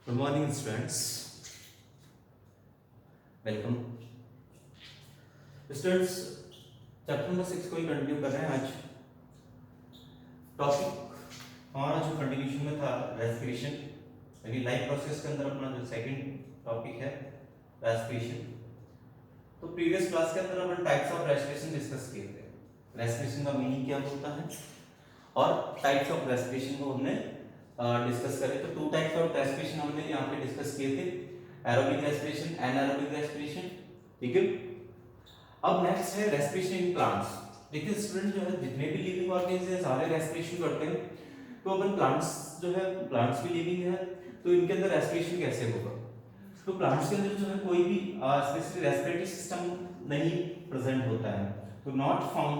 Good morning students, welcome students. Chapter number 6 को ही continue कर रहे हैं। आज टॉपिक हमारा जो कंटिन्यूशन में था रेस्पिरेशन, यानी लाइफ प्रोसेस के अंदर अपना जो सेकंड टॉपिक है रेस्पिरेशन। तो प्रीवियस क्लास के अंदर अपन टाइप्स ऑफ रेस्पिरेशन डिस्कस किए थे। रेस्पिरेशन का मीनिंग क्या होता है और टाइप्स ऑफ रेस्पिरेशन को हमने डिस्कस करे। तो टू टाइप्स ऑफ रेस्पिरेशन हमने यहाँ पे डिस्कस किए थे, एरोबिक रेस्पिरेशन, एनारोबिक रेस्पिरेशन। ठीक है, अब नेक्स्ट है रेस्पिरेशन इन प्लांट्स। देखिए स्टूडेंट, जो है जितने भी लिविंग ऑर्गेन्स हैं सारे रेस्पिरेशन करते हैं। तो अपन प्लांट्स जो है, प्लांट्स भी लिविंग है, तो इनके अंदर रेस्पिरेशन कैसे होगा? तो प्लांट्स के अंदर जो है कोई भी स्पेसिफिक रेस्पिरेटरी सिस्टम नहीं प्रेजेंट होता है। तो not found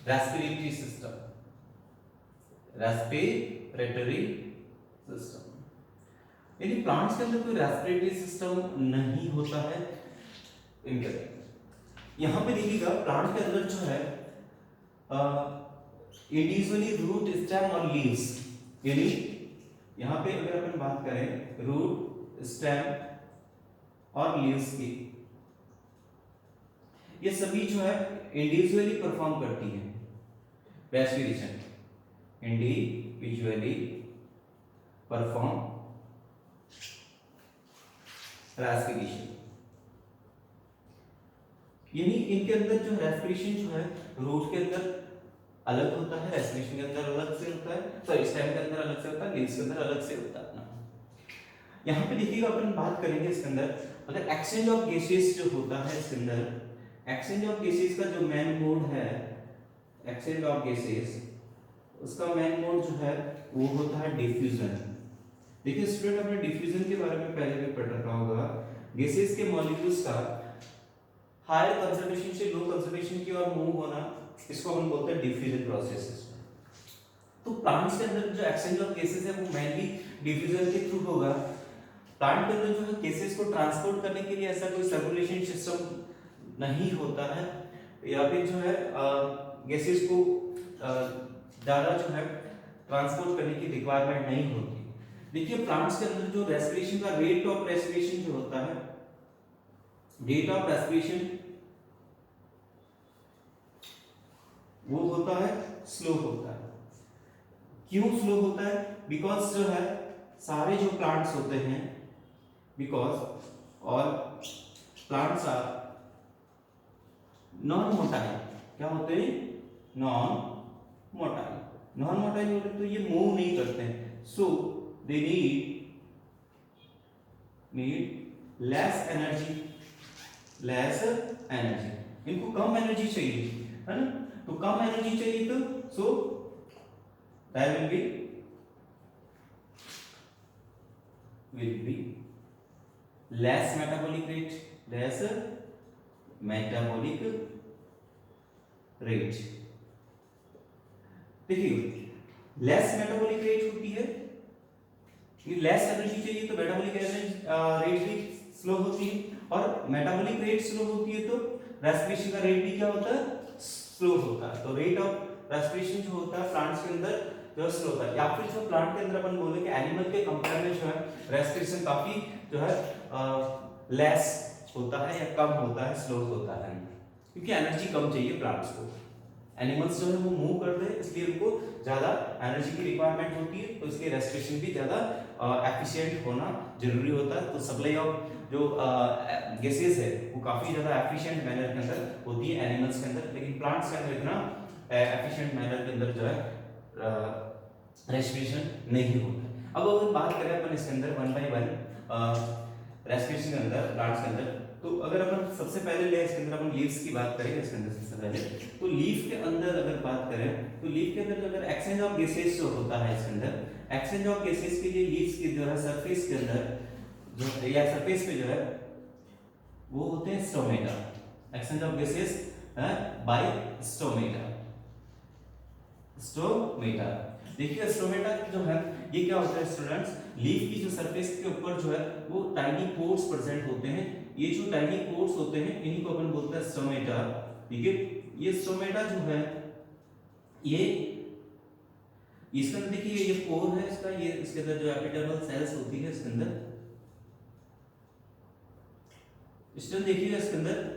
respiratory system, respiratory system, यानी प्लांट्स के अंदर कोई रेस्पिरेटरी सिस्टम नहीं होता है। इनके यहाँ पे देखिएगा प्लांट के अंदर जो है इंडिविजुअली रूट, स्टेम और लीव्स, यानी यहाँ पे अगर अपन बात करें रूट, स्टेम और लीव्स की, ये सभी जो है इंडिविजुअली परफॉर्म करती है रेस्पिरेशन, इंडिविजुअली परफॉर्म रेस्पिरेशन। यानी इनके अंदर जो रेस्पिरेशन जो है रूट के अंदर अलग होता है, रेस्पिरेशन के अंदर अलग से होता है, सॉरी स्टेम के अंदर अलग से होता है, लीव्स के अंदर अलग से होता है ना। यहाँ पे देखिएगा अपन बात करेंगे इसके अंदर, अगर एक्सचेंज ऑफ गैसेस जो होता है इसके अंदर, एक्सचेंज ऑफ गैसेस का जो मेन मोड है, एक्सचेंज ऑफ गैसेस, उसका मेन मोड जो है वो होता है डिफ्यूजन। देखिए स्टूडेंट, आपने डिफ्यूजन के बारे में पहले भी पढ़ रखा होगा। गैसेस के मॉलिक्यूल्स का हायर कंसंट्रेशन से लो कंसंट्रेशन की ओर मूव होना, इसको हम बोलते हैं डिफ्यूजन प्रोसेस। तो प्लांट्स के अंदर जो एक्सचेंज ऑफ गैसेस है वो मेनली डिफ्यूजन के थ्रू होगा। प्लांट के अंदर जो है गैसेस को ट्रांसपोर्ट करने के लिए ऐसा कोई सर्कुलेशन सिस्टम नहीं होता है, या फिर जो है गैसेस को ज़्यादा जो है ट्रांसपोर्ट करने की रिक्वायरमेंट नहीं होती। देखिए प्लांट्स के अंदर जो रेस्पिरेशन का रेट ऑफ रेस्पिरेशन जो होता है, रेट ऑफ रेस्पिरेशन वो होता है स्लो होता है। क्यों स्लो होता है? बिकॉज जो है सारे जो प्लांट्स होते हैं, because all plants are non motile. क्या होते हैं? Non motile. नॉन मोटाइल होते तो ये मूव नहीं करते हैं, सो दे नीड लेस एनर्जी, इनको कम एनर्जी चाहिए, है ना। तो कम एनर्जी चाहिए तो so there will be less metabolic rate, देखिए लेस मेटाबॉलिक रेट होती है, लेस एनर्जी चाहिए तो मेटाबॉलिक रेट भी स्लो होती है, और मेटाबॉलिक रेट स्लो होती है तो रेस्पिरेशन का रेट भी क्या होता है? स्लो होता है। तो रेट ऑफ रेस्पिरेशन जो होता है प्लांट्स के अंदर जो स्लो होता है, या फिर जो प्लांट के अंदर अपन बोले कि एनिमल के कंपेयर में जो है रेस्पिरेशन काफी जो है लेस होता है या कम होता है, स्लो होता है, क्योंकि एनर्जी कम चाहिए प्लांट्स को। एनिमल्स जो है वो मूव करते हैं, इसलिए उनको ज्यादा एनर्जी की रिक्वायरमेंट होती है, तो इसलिए रेस्पिरेशन भी ज्यादा एफिशिएंट होना जरूरी होता है। तो सप्लाई ऑफ जो गैसेस है वो काफी ज्यादा एफिशिएंट मैनर के अंदर होती है एनिमल्स के अंदर, लेकिन प्लांट्स के अंदर इतना एफिशिएंट मैनर के अंदर जो है रेस्पिरेशन नहीं होता। अब अगर बात करें अपन इसके अंदर वन बाय वन रेस्पिरेशन के अंदर, प्लांट्स के अंदर, तो अगर अपन सबसे पहले ले इसके अंदर अपन लीव्स की बात करें इसके अंदर सबसे पहले, तो लीफ के अंदर अगर बात करें तो लीफ के अंदर अगर एक्सचेंज ऑफ गैसेस जो होता है इसके अंदर, एक्सचेंज ऑफ गैसेस के लिए लीव्स की जो है सरफेस के अंदर जो या सरफेस पे जो है वो होते हैं stomata. Exchange of gases bye stomata. देखिए स्टोमेटा जो है ये क्या होता है स्टूडेंट्स, लीफ की जो सरफेस के ऊपर जो है वो टाइनी पोर्स प्रेजेंट होते हैं। ये जो टाइनी पोर्स होते हैं इन्हीं को अपन बोलते हैं स्टोमेटा। ठीक है, ये स्टोमेटा जो है ये इसके अंदर देखिए ये कोर है इसका, ये इसके अंदर जो एपिडर्मल सेल्स होती है इसके अंदर, स्टोन देखिएगा इसके अंदर,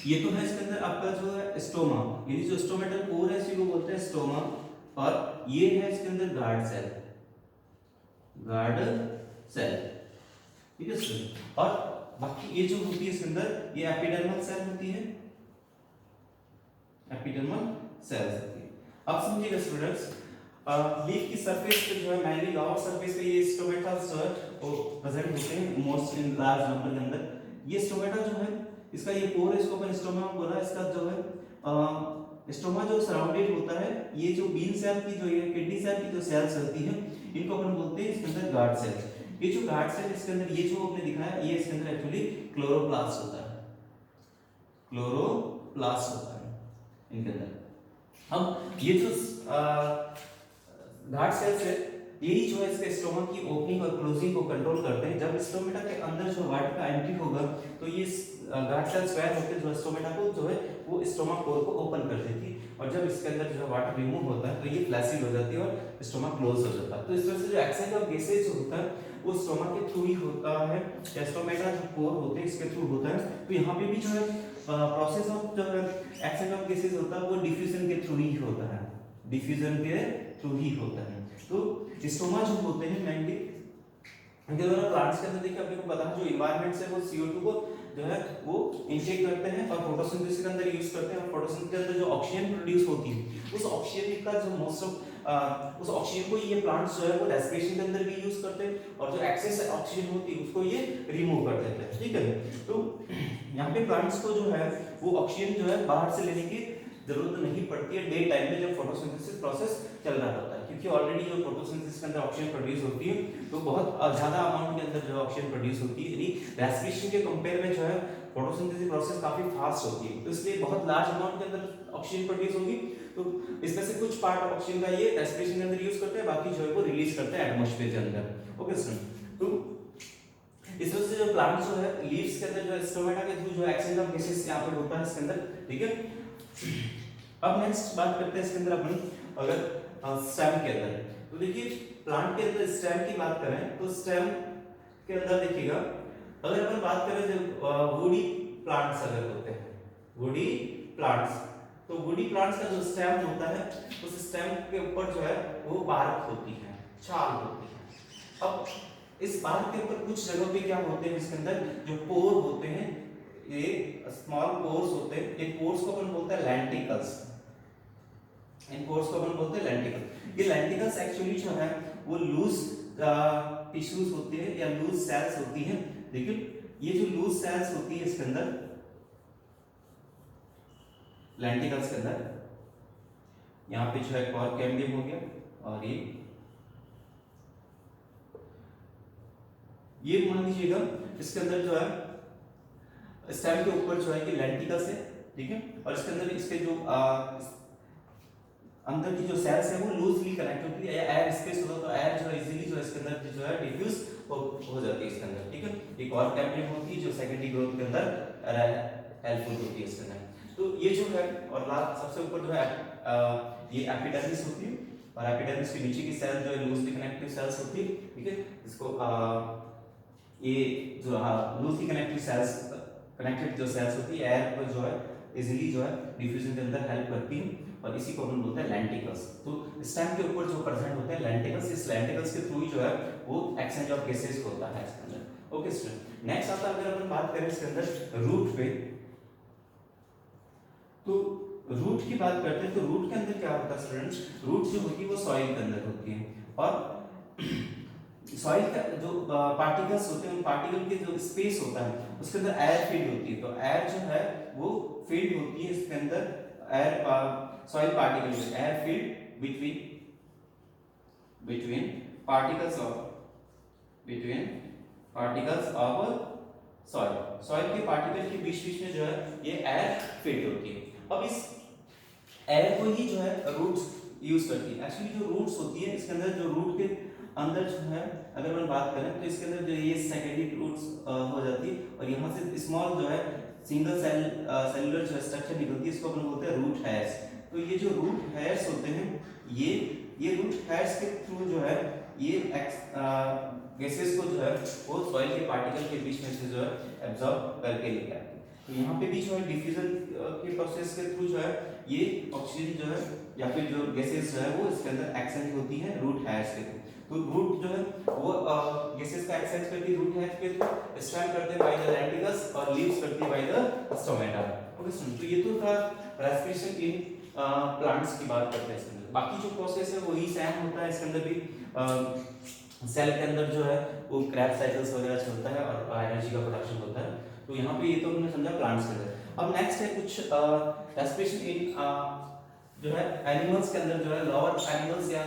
ये तो है इसके अंदर आपका जो है स्टोमा, ये जो स्टोमेटल कोर है इसी को बोलते हैं स्टोमा, और ये है इसके अंदर गार्ड सेल, गार्ड सेल, ठीक है सर। और बाकी ये जो होती है इसके अंदर ये एपिडर्मल सेल होती है, एपिडर्मल सेल्स होती है। अब समझिएगा स्टूडेंट्स, लीफ की सरफेस पे जो है मेनली लोअर सरफेस पे ये स्टोमेटास जो है वो प्रेजेंट होते हैं मोस्ट इन लार्ज नंबर के अंदर। ये स्टोमेटा जो है इसका ये कोर है, इसको अपन स्टोमा बोला, इसका जो है स्टोमा जो सराउंडेड होता है, ये जो बीन सेल की जो ये किडनी सेल की जो सेल्स होती है इनको अपन बोलते हैं इसके अंदर गार्ड सेल। ये जो गार्ड सेल इसके अंदर ये जो आपने दिखाया ये इसके अंदर एक्चुअली क्लोरोप्लास्ट होता है, क्लोरोप्लास्ट होता है इनके अंदर। अब ये जो गार्ड सेल्स है यही जो है इसके स्टोमा की ओपनिंग और क्लोजिंग को कंट्रोल करते हैं। जब स्टोमेटा के अंदर जो वाटर का एंट्री होगा तो ये गार्ड सेल्स वैर होकर जो स्टोमेटा को जो है वो स्टोमा कोर को ओपन कर देती है, और जब इसके अंदर जो है वाटर रिमूव होता है तो ये फ्लैसिड हो जाती है और स्टोमा क्लोज हो जाता है। तो इस वजह से जो एक्सचेंज ऑफ गैसेज होता है वो स्टोमा के थ्रू ही होता है, या स्टोमेटा जो कोर होते हैं इसके थ्रू होता है। तो यहाँ पे भी जो है प्रोसेस ऑफ जो है एक्सचेंज ऑफ गैसेज होता है वो डिफ्यूजन के थ्रू ही होता है, डिफ्यूजन के थ्रू ही होता है। तो स्टोमा जो होते हैं मेनली इनके द्वारा प्लांट्स के अंदर देखिए आपको पता है जो एनवायरनमेंट से वो CO2 को जो है वो इनटेक करते हैं और फोटोसिंथेसिस के अंदर यूज करते हैं, और फोटोसिंथेसिस के अंदर जो ऑक्सीजन प्रोड्यूस होती है उस ऑक्सीजन का जो मोस्ट ऑफ उस ऑक्सीजन को ये प्लांट्स जो है वो रेस्पिरेशन के अंदर भी यूज करते हैं, और जो एक्सेस ऑक्सीजन होती है उसको ये रिमूव कर देते हैं, ठीक है। तो यहाँ पे प्लांट्स को जो है वो ऑक्सीजन जो है बाहर से लेने की जरूरत नहीं पड़ती है डे टाइम में जब फोटोसिंथेसिस प्रोसेस चल रहा होता है, क्योंकि ऑलरेडी जो फोटोसिंथेसिस के अंदर ऑक्सीजन प्रोड्यूस होती है तो बहुत ज्यादा अमाउंट के अंदर जो ऑक्सीजन प्रोड्यूस होती है, यानी रेस्पिरेशन के कंपेयर में जो है फोटोसिंथेसिस प्रोसेस काफी फास्ट होती है, तो इसलिए बहुत लार्ज अमाउंट के अंदर ऑक्सीजन प्रोड्यूस होगी। तो इसमें से कुछ पार्ट ऑक्सीजन का ये रेस्पिरेशन के अंदर यूज करते हैं, बाकी जो है वो रिलीज करते हैं एटमॉस्फेयर के अंदर। ओके स्टूडेंट, तो इस वजह से जो प्लांट जो है लीव्स के अंदर जो स्टोमेटा के थ्रू जो एक्सचेंज ऑफ गैसेस यहां पर होता है इसके अंदर, ठीक है। अब नेक्स्ट बात करते हैं इसके अंदर अपन अगर स्टेम के अंदर, तो देखिए प्लांट के अंदर स्टेम की बात करें तो स्टेम के अंदर देखिएगा अगर अपन बात करें जो वुडी प्लांट्स अगर होते हैं, वुडी प्लांट्स, तो वुडी प्लांट्स का जो स्टेम होता है उस स्टेम के ऊपर जो है वो बार्क होती है, छाल होती है। अब इस बार्क के ऊपर कुछ जगहों पे क्या होते हैं इसके अंदर जो पोर होते हैं, ये स्मॉल पोर्स होते हैं, इन पोर्स को अपन बोलते हैं लेंटिकल्स, इन पोर्स को अपन बोलते हैं लेंटिकल। ये लेंटिकल्स एक्चुअली जो है वो लूज टिश्यूज होते हैं या लूज सेल्स होती हैं। देखिए ये जो लूज सेल्स होती है इसके अंदर लेंटिकल्स के अंदर, यहाँ पे जो है कॉर कैम्बियम हो गया, और ये मान लीजिएगा इसके अंदर जो है स्टेम के ऊपर जो है कि लेंटिकल्स है, ठीक है, और इसके अंदर इसके जो अंदर की जो सेल्स है वो लूजली कनेक्ट होती है, एयर स्पेस होता है तो एयर जो है इजीली जो है इसके अंदर जो है डिफ्यूज हो जाती है इसके अंदर, ठीक है। एक और कैम्बियम होती है जो सेकेंडरी ग्रोथ के अंदर हेल्पफुल होती है इसके अंदर। तो ये जो है और लास्ट सबसे ऊपर जो है ये एपिडर्मिस होती है, और एपिडर्मिस के नीचे की सेल जो है लूजली कनेक्टिव सेल्स होती है, ठीक है। इसको ये जो लूजली कनेक्टिव सेल्स कनेक्टेड जो सेल्स होती है एयर पर जो है इजीली जो है डिफ्यूजन के अंदर हेल्प करती है, और इसी को हम बोलते हैं लेंटिकल्स। तो स्टेम के ऊपर जो प्रेजेंट होते हैं लेंटिकल्स, इस लेंटिकल्स के थ्रू ही जो है वो एक्सचेंज ऑफ गैसेस होता है इसके अंदर। ओके स्टूडेंट, नेक्स्ट आता है अगर अपन बात करें इसके अंदर रूट पे, तो रूट की बात करते हैं तो रूट के अंदर क्या होता है स्टूडेंट्स, रूट जो होती है वो सॉइल के अंदर होती है, और सॉइल का जो पार्टिकल्स होते हैं उन पार्टिकल के जो स्पेस होता है उसके अंदर एयर फील्ड होती है, तो एयर जो है वो फील्ड होती है इसके अंदर air soil particles, air filled between particles of soil, soil के पार्टिकल के बीच बीच में जो है ये एयर फील्ड होती है। अब इस एयर को ही जो है रूट्स यूज करती है। एक्चुअली जो रूट्स होती है इसके अंदर जो रूट के अंदर जो है अगर हम बात करें तो इसके अंदर जो ये सेकेंडरी रूट्स हो जाती है, और यहाँ से स्मॉल जो है सिंगल सेलुलर जो स्ट्रक्चर निकलती है इसको अपन बोलते हैं रूट हेयर्स। तो ये जो रूट हेयर्स होते हैं ये ये रूट हेयर्स के थ्रू जो है ये गैसेस को जो है वो सॉइल के पार्टिकल के बीच में से जो है एब्जॉर्ब करके लेके आते हैं। तो यहाँ पे भी जो है डिफ्यूजन के प्रोसेस के थ्रू जो है ये ऑक्सीजन जो है या फिर जो गैसेस जो है वो इसके अंदर एक्सचेंज होती है रूट हेयर्स के थ्रू। तो रूट जो है वो गैसेस का एक्सचेंज करती है रूट हेयर्स के थ्रू, स्टेम करते हैं बाय द लेंटिकल्स और लीव्स करती है बाय द स्टोमेटा। ओके सुन, तो ये तो था रेस्पिरेशन इन प्लांट्स की बात करते हैं इसके अंदर। बाकी जो प्रोसेस है वही सेम होता है इसके अंदर भी। सेल के अंदर जो है वो क्रैब साइकिल्स वगैरह चलता है और एनर्जी का प्रोडक्शन होता है। तो यहाँ पे ये तो हमने समझा प्लांट्स के अंदर। अब नेक्स्ट है कुछ रेस्पिरेशन इन जो है एनिमल्स के अंदर जो है लोअर एनिमल्स या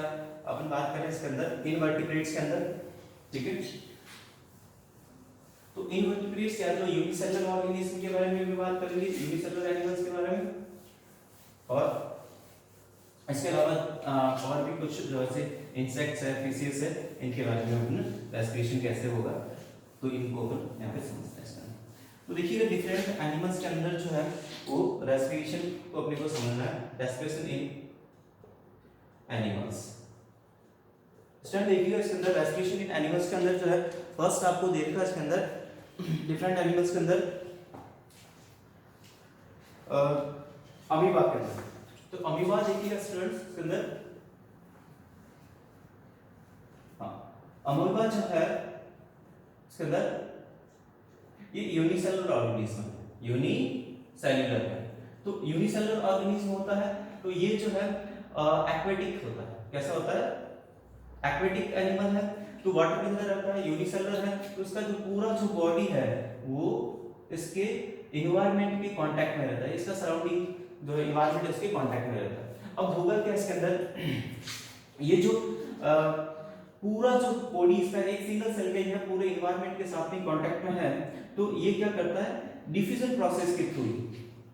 अपन बात करें इसके अंदर इनवर्टिब्रेट्स के अंदर, ठीक है। तो इनवर्टिब्रेट्स या जो यूनिसेलुलर ऑर्गेनिज्म के बारे में भी बात करेंगे, यूनिसेलुलर एनिमल्स के बारे में, और इसके अलावा और भी कुछ जो ऐसे इंसेक्ट्स है, फिशेस है, इनके बारे में अपन रेस्पिरेशन कैसे होगा तो इनको अपन यहाँ पे समझते हैं। तो देखिएगा डिफरेंट एनिमल्स के अंदर जो है वो रेस्पिरेशन को अपने को समझना है, रेस्पिरेशन इन एनिमल्स। स्टूडेंट देखिएगा इसके अंदर रेस्पिरेशन इन एनिमल्स के अंदर जो है फर्स्ट आपको देखना इसके अंदर डिफरेंट एनिमल्स के अंदर अमीबा के अंदर। तो अमीबा देखिएगा स्टूडेंट्स इसके अंदर, हाँ अमीबा जो है इसके अंदर ये यूनिसेलुलर ऑर्गेनिज्म है, यूनिसेलुलर है। तो यूनिसेलुलर ऑर्गेनिज्म होता है तो ये जो है एक्वेटिक होता है। कैसा होता है? एक्वेटिक एनिमल है, तो वाटर के अंदर रहता है, यूनिसेलुलर है, तो इसका जो पूरा जो बॉडी है वो इसके इन्वायरमेंट के कांटेक्ट में रहता है, इसका सराउंडिंग जो इन्वायरमेंट है उसके कांटेक्ट में रहता है। अब होगा क्या इसके अंदर, ये जो पूरा जो बॉडी इसका एक सिंगल सेल में है पूरे इन्वायरमेंट के साथ में कांटेक्ट में है, तो ये क्या करता है डिफ्यूजन प्रोसेस के थ्रू,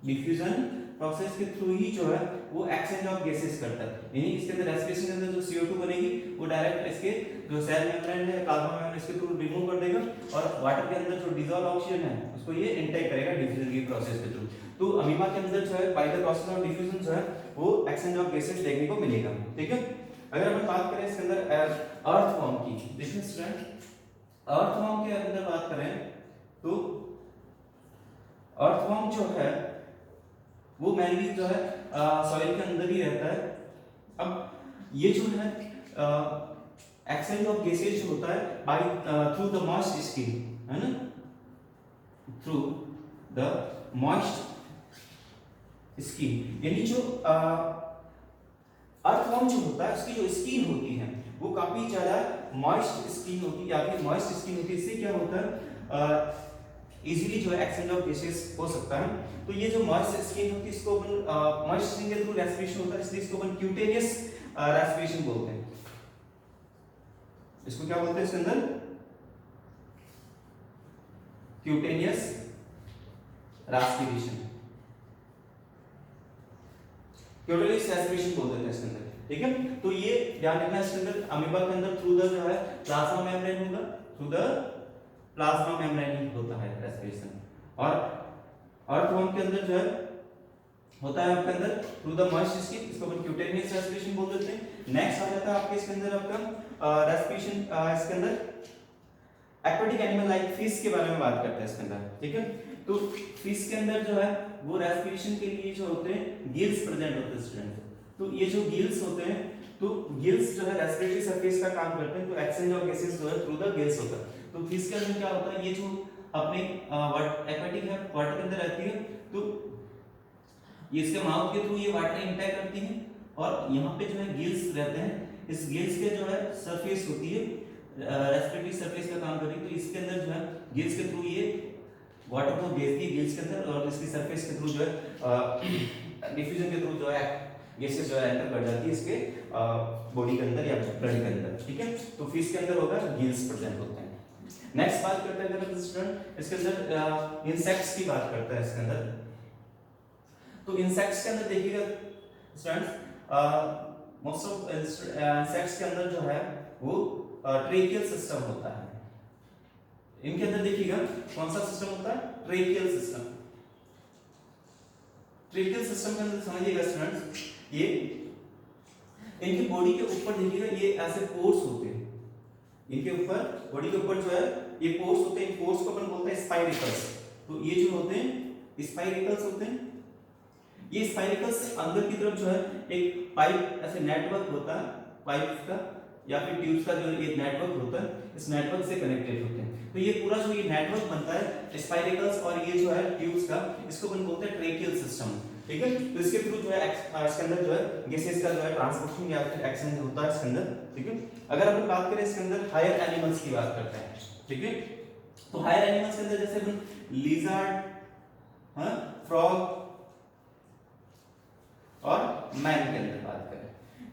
डिफ्यूजन प्रोसेस के थ्रू ही जो है वो एक्सचेंज ऑफ गैसेस करता है। यानी इसके अंदर रेस्पिरेशन के अंदर जो CO2 बनेगी वो डायरेक्ट इसके जो सेल मेम्ब्रेन है, प्लाज्मा मेम्ब्रेन, इसके थ्रू रिमूव कर देगा और वाटर के अंदर जो डिसॉल्व ऑक्सीजन है उसको ये इनटेक करेगा डिफ्यूजन की प्रोसेस के थ्रू। तो अमीबा के अंदर जो है by the process of diffusion जो है वो एक्सचेंज ऑफ गैसेस देखने को मिलेगा, ठीक है। अगर अपन बात करें इसके अंदर अर्थवॉर्म की, देखिए स्टूडेंट अर्थवॉर्म के अंदर बात करें तो अर्थवॉर्म जो है वो मेनली जो है सॉइल के अंदर ही रहता है। अब ये जो है एक्सचेंज ऑफ गैसेज होता है by through the moist skin, है ना, थ्रू द मॉइस्ट स्किन। यानी जो अर्थवॉर्म जो होता है उसकी जो स्किन होती है वो काफी ज्यादा मॉइस्ट स्किन होती है या फिर मॉइस्ट स्किन होती है। इससे क्या होता है इजीली जो है एक्सचेंज ऑफ गैसेस हो सकता है। तो ये जो मॉइस्ट स्किन होती है इसको अपन मॉइस्ट स्किन के थ्रू रेस्पिरेशन होता है, इसलिए इसको अपन क्यूटेनियस रेस्पिरेशन बोलते हैं। इसको क्या बोलते हैं इसके अंदर क्यूटेनियस रेस्पिरेशन, क्यूटेनियस रेस्पिरेशन बोल देते हैं इसके अंदर, ठीक है। तो ये ध्यान रखना इसके अंदर अमीबा के अंदर थ्रू द जो है प्लाज्मा मेम्ब्रेन होगा, थ्रू द प्लाज्मा मेम्ब्रेन ही होता है रेस्पिरेशन। और अर्थवॉर्म के अंदर जो है होता है आपके अंदर थ्रू द मॉइस्ट स्किन, इसको अपन क्यूटेनियस रेस्पिरेशन बोल देते हैं। नेक्स्ट आ जाता है आपके इसके अंदर आपका रेस्पिरेशन इसके अंदर एक्वेटिक एनिमल लाइक फिश के बारे में बात करते हैं इसके अंदर, ठीक है। तो फिश के अंदर जो है वो रेस्पिरेशन के लिए जो होते हैं गिल्स प्रेजेंट होते हैं स्टूडेंट। तो ये जो गिल्स होते हैं तो गिल्स जो है रेस्पिरेटरी सरफेस का काम करते हैं, तो एक्सचेंज ऑफ गैसेस जो है थ्रू द गिल्स होता है। तो फिश के अंदर क्या होता है, ये जो अपने एक्वेटिक है वाटर के अंदर रहती है, तो ये इसके माउथ के थ्रू ये वाटर इंटेक करती है और यहाँ पे जो है गिल्स रहते हैं, इस गिल्स के जो है सरफेस होती है रेस्पिरेटरी सरफेस का काम करती है। तो इसके अंदर जो है गिल्स के थ्रू ये वाटर को भेजती है गिल्स के अंदर और इसकी सरफेस के थ्रू जो है डिफ्यूजन के थ्रू जो है गैसेस जो है एंटर कर जाती है इसके बॉडी के अंदर या ब्लड के अंदर, ठीक है। तो फिश के अंदर होगा गिल्स प्रेजेंट होते हैं। नेक्स्ट बात करते हैं अगर स्टूडेंट इसके अंदर इंसेक्ट्स की बात करते हैं इसके अंदर। तो इंसेक्ट्स के अंदर देखिएगा स्टूडेंट्स मोस्ट ऑफ इंसेक्ट्स के अंदर जो है वो ट्रेकियल सिस्टम होता है। इनके अंदर देखिएगा कौन सा सिस्टम होता है, ट्रेकियल सिस्टम। ट्रेकियल सिस्टम के अंदर समझिएगा स्टूडेंट्स ये इनकी बॉडी के ऊपर देखिएगा ये ऐसे पोर्स होते हैं, इनके ऊपर बॉडी के ऊपर जो है ये पोर्स होते हैं, पोर्स को अपन बोलते हैं स्पाइरिकल्स। तो ये जो होते हैं स्पाइरिकल्स होते हैं, ये स्पाइरिकल्स अंदर की तरफ जो है एक पाइप ऐसे नेटवर्क होता है, पाइप का या फिर ट्यूब्स का जो ये नेटवर्क होता है, इस नेटवर्क से कनेक्टेड होते हैं। तो ये पूरा जो ये नेटवर्क बनता है स्पाइरिकल्स और ये जो है ट्यूब्स का, इसको अपन बोलते हैं ट्रेकियल सिस्टम, ठीक है। तो इसके थ्रू जो है इसके अंदर जो है गैसेस का जो है ट्रांसपोर्टेशन या फिर एक्सचेंज होता है इसके अंदर, ठीक है। अगर अपन बात करें इसके अंदर हायर एनिमल्स की बात करते हैं, ठीक है। तो हायर एनिमल्स के अंदर जैसे अपन लिजर्ड, फ्रॉग और मैन के अंदर बात करें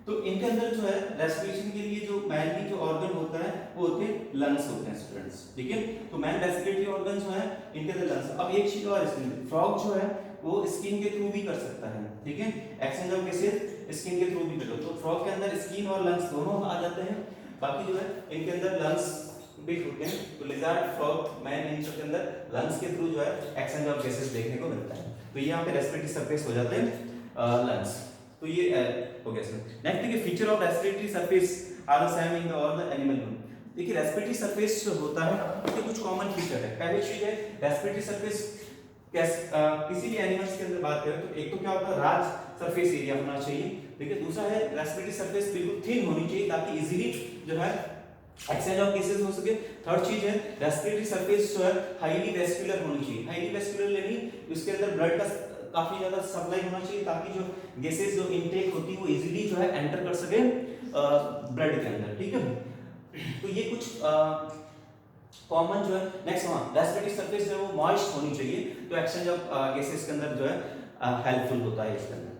तो इनके अंदर जो है रेस्पिरेशन के लिए जो मेनली जो ऑर्गन होता है वो होते हैं लंग्स होते हैं स्टूडेंट्स, ठीक है। तो मेन रेस्पिरेटरी ऑर्गन जो है इनके अंदर लंग्स। अब एक चीज और इसके अंदर फ्रॉग जो है वो स्किन के थ्रू भी कर सकता है, ठीक है। एक्सचेंज ऑफ गैसेस स्किन के थ्रू भी कर सकता है। तो फ्रॉग के अंदर स्किन और लंग्स दोनों आ जाते हैं। बाकी जो है इनके अंदर लंग्स भी होते हैं। तो लिजर्ड, फ्रॉग, मैन इन सब के अंदर लंग्स के थ्रू जो है एक्सचेंज ऑफ गैसेस देखने को मिलता है। तो ये यहाँ पे रेस्पिरेटरी सरफेस हो जाते हैं लंग्स। तो ये हो गया सर। नेक्स्ट देखिए feature of respiratory surface are the same in all the animal group. देखिए रेस्पिरेटरी सरफेस जो होता है उसके कुछ कॉमन फीचर है। पहली चीज है रेस्पिरेटरी सरफेस किसी भी एनिमल्स के अंदर बात करें तो एक तो क्या होता है राज सरफेस एरिया होना चाहिए, ठीक है। दूसरा है रेस्पिरेटरी सरफेस बिल्कुल थिन होनी चाहिए ताकि इजीली जो है एक्सचेंज ऑफ गैसेस हो सके। थर्ड चीज है रेस्पिरेटरी सरफेस जो है हाईली वेस्कुलर होनी चाहिए। हाईली वेस्कुलर यानी उसके अंदर ब्लड का काफी ज्यादा सप्लाई होना चाहिए ताकि जो गैसेस जो इनटेक होती है वो इजीली जो है एंटर कर सके ब्लड के अंदर, ठीक है। तो ये कुछ कॉमन जो है। नेक्स्ट रेस्पिरेटरी सरफेस जो है वो मॉइस्ट होनी चाहिए तो एक्सचेंज ऑफ गैसेस के अंदर जो है हेल्पफुल होता है इसके अंदर।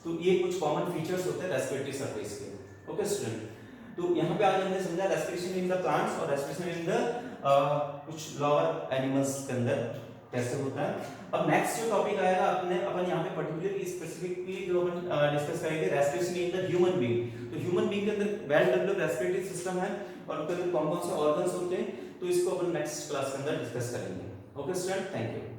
तो ये कुछ कॉमन फीचर्स होते हैं रेस्पिरेटरी सरफेस के, ओके स्टूडेंट। तो यहाँ पे आज हमने समझा रेस्पिरेशन इन द प्लांट्स और रेस्पिरेशन इन द कुछ लोअर एनिमल्स के अंदर कैसे होता है। अब नेक्स्ट जो टॉपिक आएगा अपन यहाँ पे पर्टिकुलरली स्पेसिफिकली जो अपन डिस्कस करेंगे respiration in the human being. तो ह्यूमन बीइंग के अंदर वेल डेवलप्ड रेस्पिरेटरी सिस्टम है और उसके अंदर कौन कौन से ऑर्गन्स होते हैं तो इसको अपन नेक्स्ट क्लास के अंदर डिस्कस करेंगे। Okay student, thank you.